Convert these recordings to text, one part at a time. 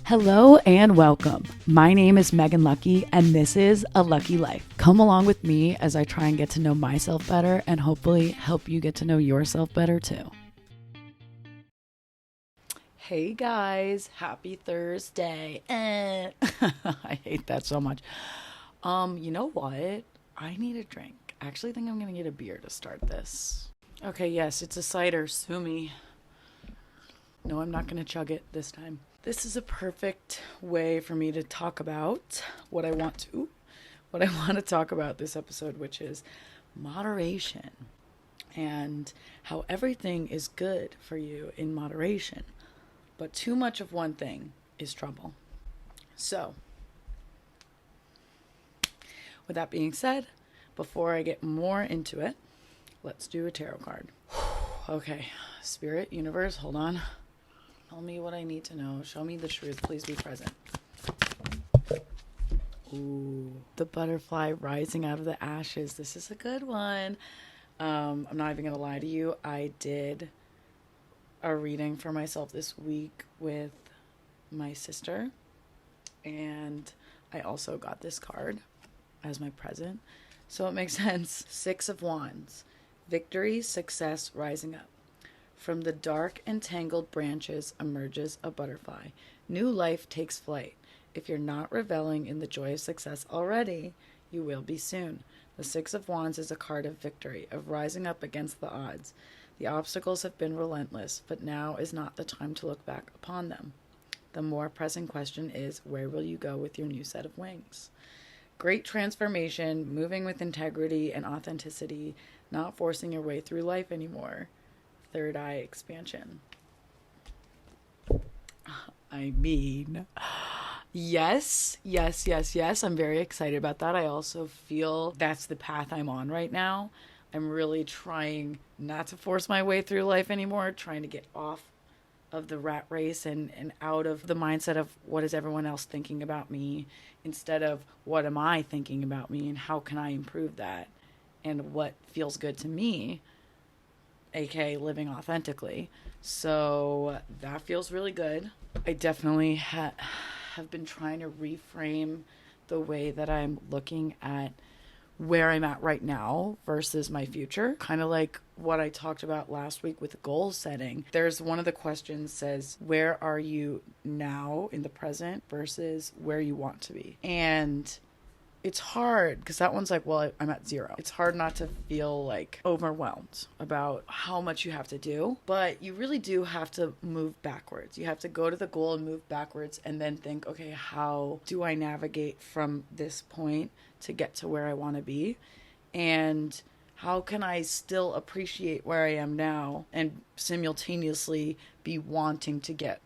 Hello and welcome. My name is Megan Lucky, and this is A Lucky Life. Come along with me as I try and get to know myself better and hopefully help you get to know yourself better too. Hey guys, happy Thursday. I hate that so much. You know what? I need a drink. I actually think I'm gonna get a beer to start this. Okay, yes, it's a cider. Sue me. No, I'm not gonna chug it this time. This is a perfect way for me to talk about what I want to talk about this episode, which is moderation and how everything is good for you in moderation, but too much of one thing is trouble. So, with that being said, before I get more into it, let's do a tarot card. Okay, Spirit, Universe, hold on. Tell me what I need to know. Show me the truth. Please be present. Ooh, the butterfly rising out of the ashes. This is a good one. I'm not even going to lie to you. I did a reading for myself this week with my sister. And I also got this card as my present. So it makes sense. 6 of Wands. Victory, success, rising up. From the dark and tangled branches emerges a butterfly. New life takes flight. If you're not reveling in the joy of success already, you will be soon. The 6 of Wands is a card of victory, of rising up against the odds. The obstacles have been relentless, but now is not the time to look back upon them. The more pressing question is, where will you go with your new set of wings? Great transformation, moving with integrity and authenticity, not forcing your way through life anymore. Third eye expansion. I mean, yes. I'm very excited about that. I also feel that's the path I'm on right now. I'm really trying not to force my way through life anymore, trying to get off of the rat race and out of the mindset of what is everyone else thinking about me, instead of what am I thinking about me and how can I improve that and what feels good to me, aka living authentically. So that feels really good. I definitely have been trying to reframe the way that I'm looking at where I'm at right now versus my future. Kind of like what I talked about last week with goal setting. There's one of the questions says, where are you now in the present versus where you want to be? And it's hard because that one's like, well, I'm at 0. It's hard not to feel like overwhelmed about how much you have to do, but you really do have to move backwards. You have to go to the goal and move backwards and then think, okay, how do I navigate from this point to get to where I want to be? And how can I still appreciate where I am now and simultaneously be wanting to get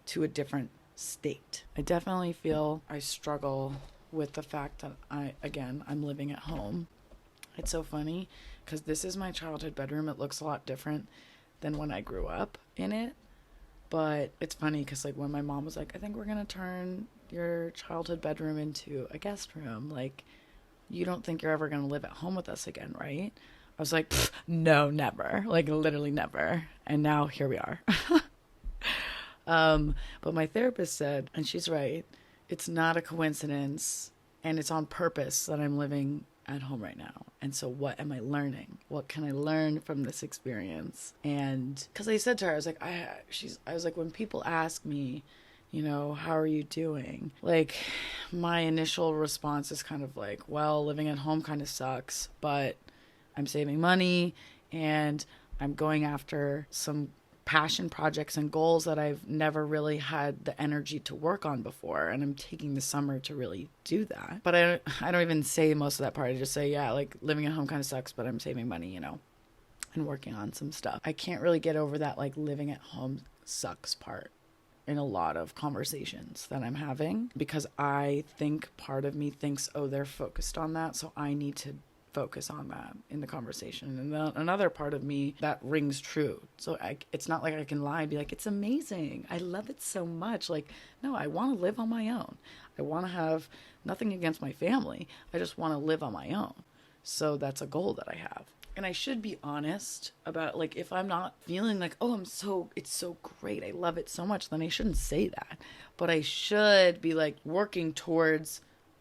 to a different state? I definitely feel I struggle with the fact that I'm living at home. It's so funny because this is my childhood bedroom. It looks a lot different than when I grew up in it. But it's funny because like when my mom was like, I think we're going to turn your childhood bedroom into a guest room. Like, you don't think you're ever going to live at home with us again, right? I was like, no, never. Like literally never. And now here we are. But my therapist said, and she's right, it's not a coincidence and it's on purpose that I'm living at home right now. And so what am I learning? What can I learn from this experience? And because I said to her, I was like, when people ask me, you know, how are you doing? Like my initial response is kind of like, well, living at home kind of sucks, but I'm saving money and I'm going after some passion projects and goals that I've never really had the energy to work on before, and I'm taking the summer to really do that. But I don't even say most of that part. I just say, yeah, like living at home kind of sucks, but I'm saving money, you know, and working on some stuff. I can't really get over that like living at home sucks part in a lot of conversations that I'm having, because I think part of me thinks, oh, they're focused on that, so I need to focus on that in the conversation. And then another part of me that rings true. So it's not like I can lie and be like, it's amazing, I love it so much. Like, no, I want to live on my own. I want to have nothing against my family. I just want to live on my own. So that's a goal that I have. And I should be honest about, like, if I'm not feeling like, oh, it's so great, I love it so much, then I shouldn't say that. But I should be like working towards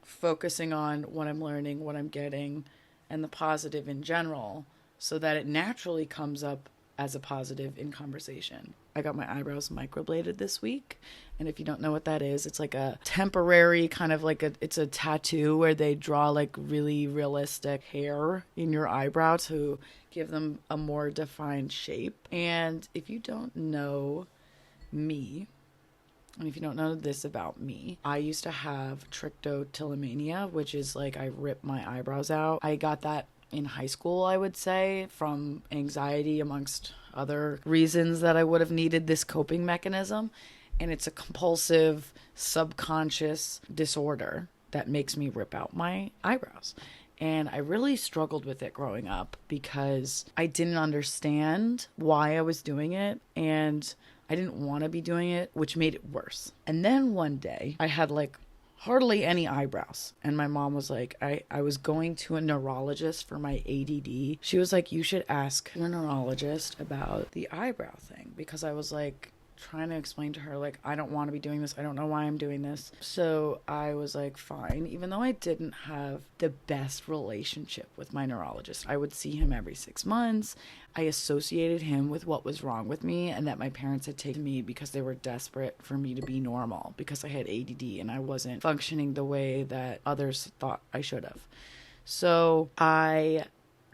focusing on what I'm learning, what I'm getting, and the positive in general, so that it naturally comes up as a positive in conversation. I got my eyebrows microbladed this week. And if you don't know what that is, it's like a temporary kind of like it's a tattoo where they draw like really realistic hair in your eyebrow to give them a more defined shape. And if you don't know me, and if you don't know this about me, I used to have trichotillomania, which is like I rip my eyebrows out. I got that in high school, I would say, from anxiety amongst other reasons that I would have needed this coping mechanism. And it's a compulsive, subconscious disorder that makes me rip out my eyebrows. And I really struggled with it growing up because I didn't understand why I was doing it. And I didn't want to be doing it, which made it worse. And then one day I had like hardly any eyebrows. And my mom was like, I was going to a neurologist for my ADD. She was like, you should ask your neurologist about the eyebrow thing. Because I was like trying to explain to her, like, I don't want to be doing this. I don't know why I'm doing this. So I was like, fine. Even though I didn't have the best relationship with my neurologist, I would see him every 6 months. I associated him with what was wrong with me and that my parents had taken me because they were desperate for me to be normal because I had ADD and I wasn't functioning the way that others thought I should have. So I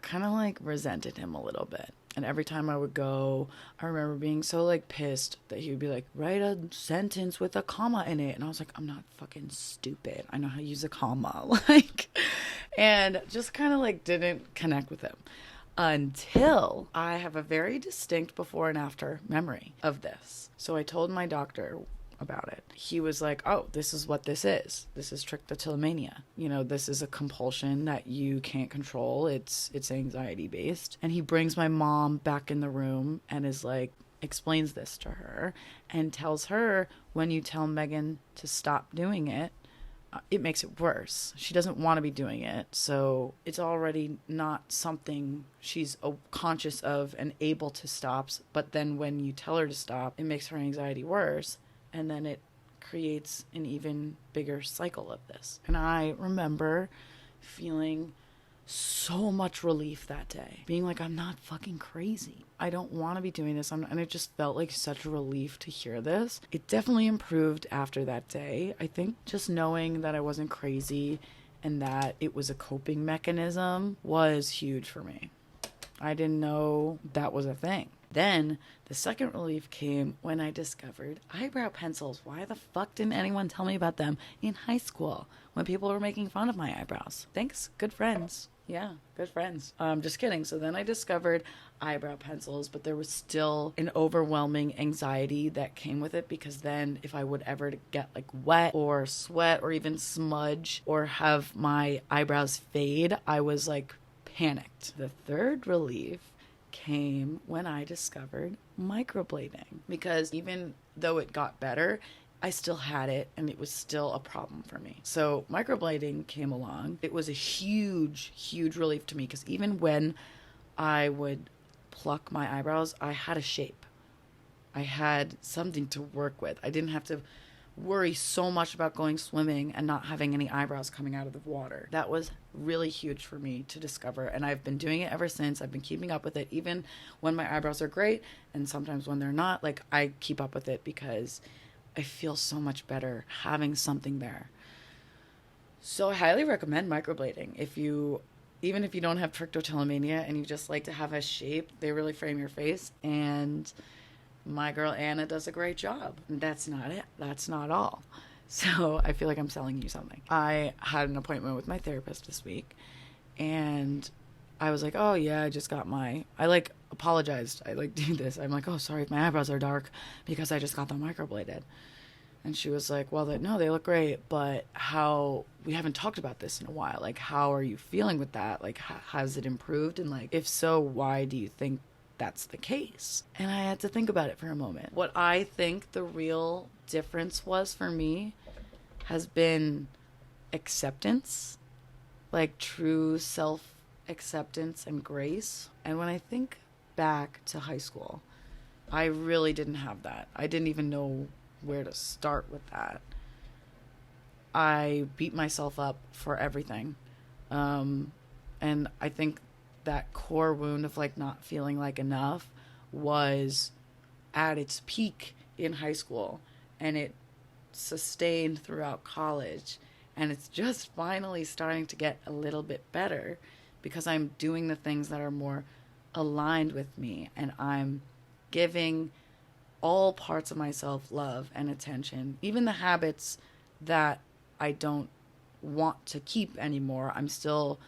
kind of like resented him a little bit. And every time I would go, I remember being so like pissed that he would be like, write a sentence with a comma in it. And I was like, I'm not fucking stupid. I know how to use a comma. And just kind of like didn't connect with him until I have a very distinct before and after memory of this. So I told my doctor about it. He was like, oh, this is what this is. This is trichotillomania. You know, this is a compulsion that you can't control. It's anxiety based. And he brings my mom back in the room and is like, explains this to her and tells her, when you tell Megan to stop doing it, it makes it worse. She doesn't want to be doing it. So it's already not something she's conscious of and able to stop. But then when you tell her to stop, it makes her anxiety worse. And then it creates an even bigger cycle of this. And I remember feeling so much relief that day. Being like, I'm not fucking crazy. I don't want to be doing this. And it just felt like such a relief to hear this. It definitely improved after that day. I think just knowing that I wasn't crazy and that it was a coping mechanism was huge for me. I didn't know that was a thing. Then the second relief came when I discovered eyebrow pencils. Why the fuck didn't anyone tell me about them in high school when people were making fun of my eyebrows? Thanks, good friends. Yeah, good friends. Just kidding. So then I discovered eyebrow pencils, but there was still an overwhelming anxiety that came with it, because then if I would ever get like wet or sweat or even smudge or have my eyebrows fade, I was like panicked. The third relief came when I discovered microblading, because even though it got better, I still had it and it was still a problem for me. So microblading came along. It was a huge, huge relief to me, because even when I would pluck my eyebrows, I had a shape. I had something to work with. I didn't have to worry so much about going swimming and not having any eyebrows coming out of the water. That was really huge for me to discover, and I've been doing it ever since. I've been keeping up with it, even when my eyebrows are great, and sometimes when they're not. Like, I keep up with it because I feel so much better having something there. So I highly recommend microblading. Even if you don't have trichotillomania and you just like to have a shape, they really frame your face, and my girl Anna does a great job. That's not it. That's not all. So I feel like I'm selling you something. I had an appointment with my therapist this week, and I was like, oh yeah, I just got I like apologized. I like do this. I'm like, oh, sorry if my eyebrows are dark because I just got them microbladed. And she was like, well, no, they look great, but we haven't talked about this in a while. Like, how are you feeling with that? Like, has it improved? And like, if so, why do you think that's the case? And I had to think about it for a moment. What I think the real difference was for me has been acceptance, like true self acceptance and grace. And when I think back to high school, I really didn't have that. I didn't even know where to start with that. I beat myself up for everything. And I think that core wound of like not feeling like enough was at its peak in high school, and it sustained throughout college, and it's just finally starting to get a little bit better because I'm doing the things that are more aligned with me, and I'm giving all parts of myself love and attention, even the habits that I don't want to keep anymore. I'm still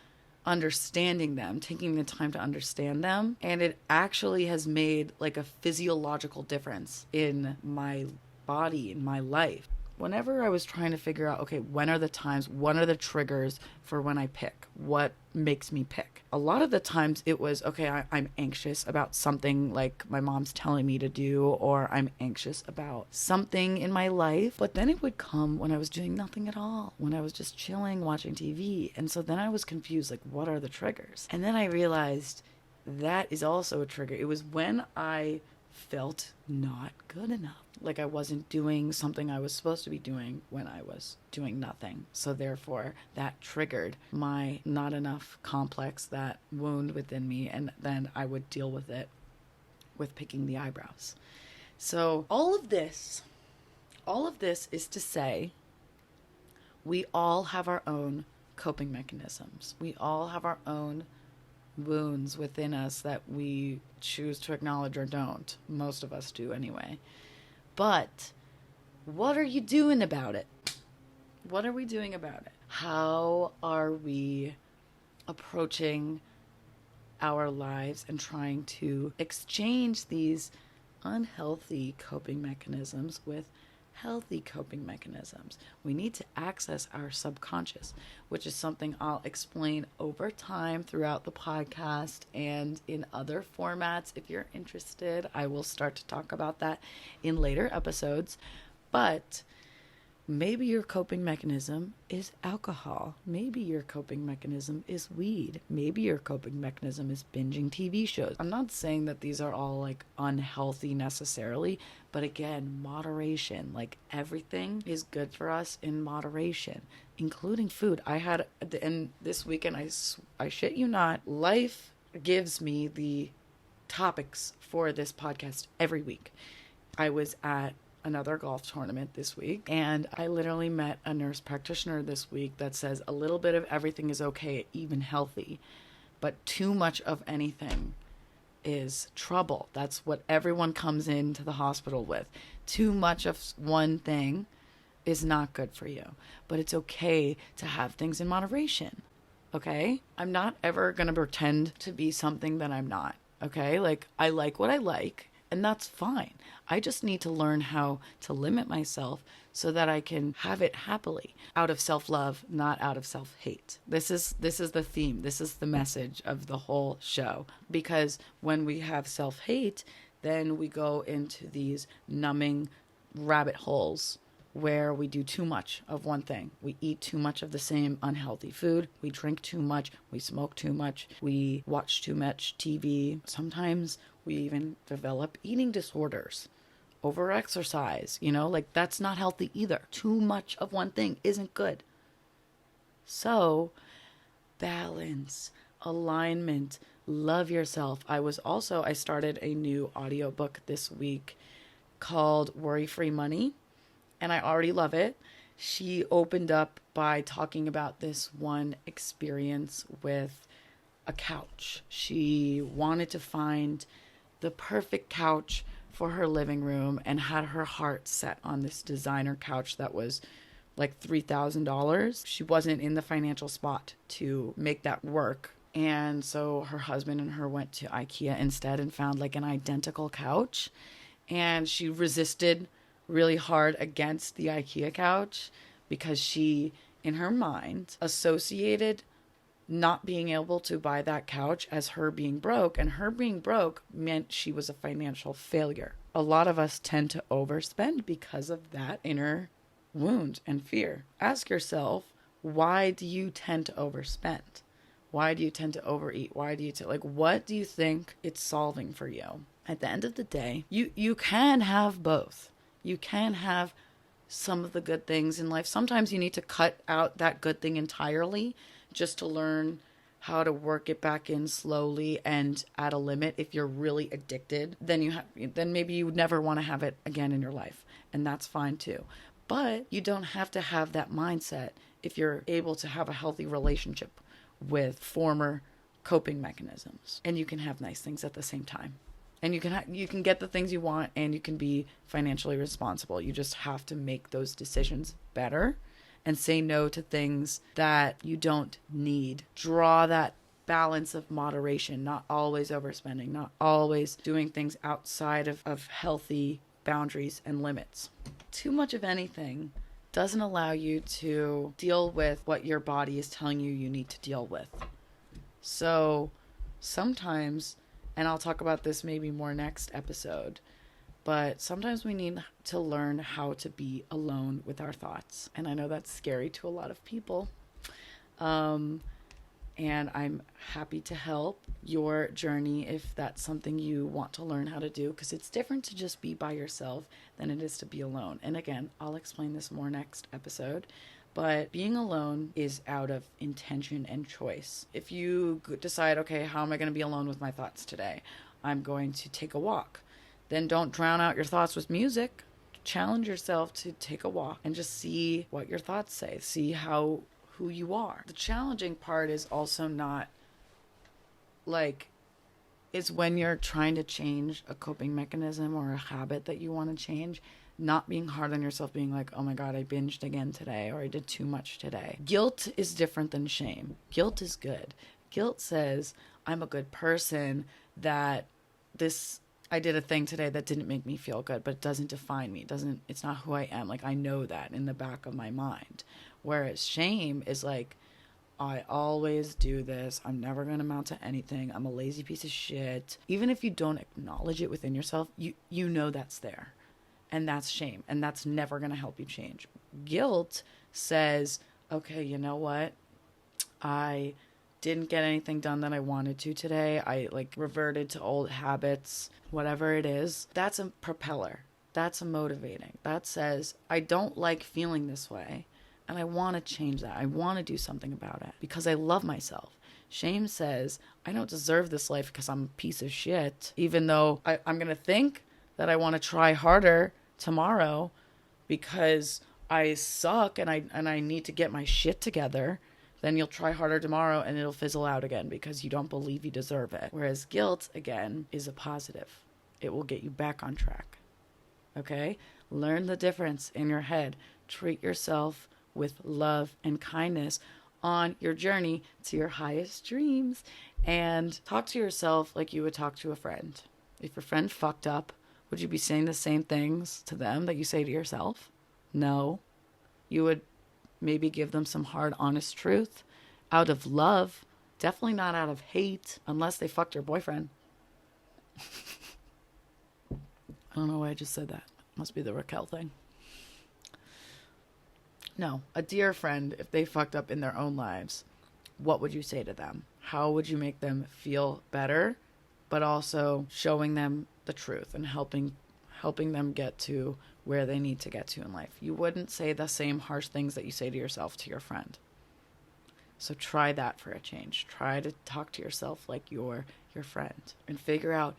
understanding them, taking the time to understand them. And it actually has made like a physiological difference in my body, in my life. Whenever I was trying to figure out, okay, when are the times, what are the triggers for when I pick? What makes me pick? A lot of the times it was, okay, I'm anxious about something like my mom's telling me to do, or I'm anxious about something in my life. But then it would come when I was doing nothing at all, when I was just chilling, watching TV. And so then I was confused, like, what are the triggers? And then I realized that is also a trigger. It was when I felt not good enough. Like I wasn't doing something I was supposed to be doing when I was doing nothing. So therefore, that triggered my not enough complex, that wound within me, and then I would deal with it with picking the eyebrows. So all of this is to say we all have our own coping mechanisms. We all have our own wounds within us that we choose to acknowledge or don't. Most of us do anyway. But what are you doing about it? What are we doing about it? How are we approaching our lives and trying to exchange these unhealthy coping mechanisms with healthy coping mechanisms? We need to access our subconscious, which is something I'll explain over time throughout the podcast and in other formats. If you're interested, I will start to talk about that in later episodes. But maybe your coping mechanism is alcohol. Maybe your coping mechanism is weed. Maybe your coping mechanism is binging TV shows. I'm not saying that these are all like unhealthy necessarily, but again, moderation. Like everything is good for us in moderation, including food. And this weekend, I shit you not, life gives me the topics for this podcast every week. I was at another golf tournament this week, and I literally met a nurse practitioner this week that says a little bit of everything is okay, even healthy, but too much of anything is trouble. That's what everyone comes into the hospital with. Too much of one thing is not good for you, but it's okay to have things in moderation. Okay? I'm not ever going to pretend to be something that I'm not. Okay? Like, I like what I like, and that's fine. I just need to learn how to limit myself so that I can have it happily, out of self-love, not out of self-hate. This is the theme. This is the message of the whole show. Because when we have self-hate, then we go into these numbing rabbit holes where we do too much of one thing. We eat too much of the same unhealthy food. We drink too much. We smoke too much. We watch too much TV. Sometimes we even develop eating disorders, over exercise, like that's not healthy either. Too much of one thing isn't good. So balance, alignment, love yourself. I started a new audiobook this week called Worry Free Money, and I already love it. She opened up by talking about this one experience with a couch. She wanted to find the perfect couch for her living room and had her heart set on this designer couch that was like $3,000. She wasn't in the financial spot to make that work. And so her husband and her went to IKEA instead and found like an identical couch. And she resisted really hard against the IKEA couch because she, in her mind, associated not being able to buy that couch as her being broke, and her being broke meant she was a financial failure. A lot of us tend to overspend because of that inner wound and fear. Ask yourself, why do you tend to overspend? Why do you tend to overeat? Why do you like what do you think it's solving for you? At the end of the day, you can have both. You can have some of the good things in life. Sometimes you need to cut out that good thing entirely just to learn how to work it back in slowly and at a limit. If you're really addicted, then maybe you would never want to have it again in your life, and that's fine too. But you don't have to have that mindset if you're able to have a healthy relationship with former coping mechanisms, and you can have nice things at the same time. And you can get the things you want, and you can be financially responsible. You just have to make those decisions better and say no to things that you don't need. Draw that balance of moderation, not always overspending, not always doing things outside of healthy boundaries and limits. Too much of anything doesn't allow you to deal with what your body is telling you need to deal with. So sometimes, and I'll talk about this maybe more next episode, but sometimes we need to learn how to be alone with our thoughts. And I know that's scary to a lot of people. And I'm happy to help your journey if that's something you want to learn how to do, because it's different to just be by yourself than it is to be alone. And again, I'll explain this more next episode. But being alone is out of intention and choice. If you decide, okay, how am I going to be alone with my thoughts today? I'm going to take a walk. Then don't drown out your thoughts with music. Challenge yourself to take a walk and just see what your thoughts say. See who you are. The challenging part is also not is when you're trying to change a coping mechanism or a habit that you want to change, not being hard on yourself, being like, oh my God, I binged again today, or I did too much today. Guilt is different than shame. Guilt is good. Guilt says, I'm a good person, that I did a thing today that didn't make me feel good, but it doesn't define me. It's not who I am. Like, I know that in the back of my mind. Whereas shame is like, I always do this. I'm never going to amount to anything. I'm a lazy piece of shit. Even if you don't acknowledge it within yourself, you know that's there. And that's shame. And that's never going to help you change. Guilt says, okay, you know what? I didn't get anything done that I wanted to today. I reverted to old habits, whatever it is. That's a propeller. That's a motivating. That says, I don't like feeling this way, and I want to change that. I want to do something about it because I love myself. Shame says, I don't deserve this life because I'm a piece of shit, even though I'm going to think that I want to try harder tomorrow because I suck and I need to get my shit together. Then you'll try harder tomorrow and it'll fizzle out again because you don't believe you deserve it. Whereas guilt, again, is a positive. It will get you back on track. Okay? Learn the difference in your head. Treat yourself with love and kindness on your journey to your highest dreams. And talk to yourself like you would talk to a friend. If your friend fucked up, would you be saying the same things to them that you say to yourself? No. You would maybe give them some hard, honest truth out of love. Definitely not out of hate, unless they fucked your boyfriend. I don't know why I just said that. Must be the Raquel thing. No, a dear friend, if they fucked up in their own lives, what would you say to them? How would you make them feel better, but also showing them the truth and helping them get to where they need to get to in life? You wouldn't say the same harsh things that you say to yourself to your friend. So try that for a change. Try to talk to yourself like you're your friend and figure out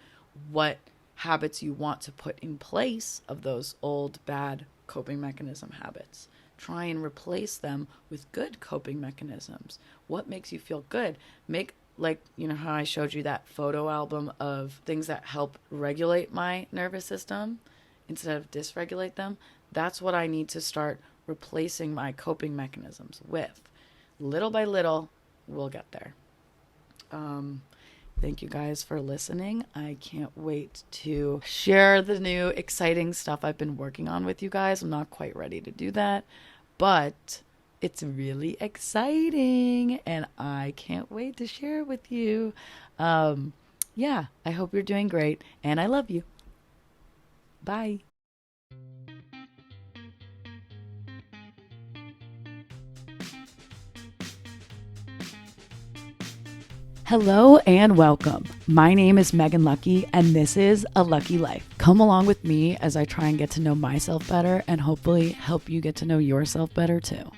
what habits you want to put in place of those old bad coping mechanism habits. Try and replace them with good coping mechanisms. What makes you feel good? Make, how I showed you that photo album of things that help regulate my nervous system instead of dysregulate them. That's what I need to start replacing my coping mechanisms with. Little by little, we'll get there. Thank you guys for listening. I can't wait to share the new exciting stuff I've been working on with you guys. I'm not quite ready to do that, but it's really exciting and I can't wait to share it with you. I hope you're doing great and I love you. Bye. Hello and welcome. My name is Megan Lucky, and this is A Lucky Life. Come along with me as I try and get to know myself better and hopefully help you get to know yourself better too.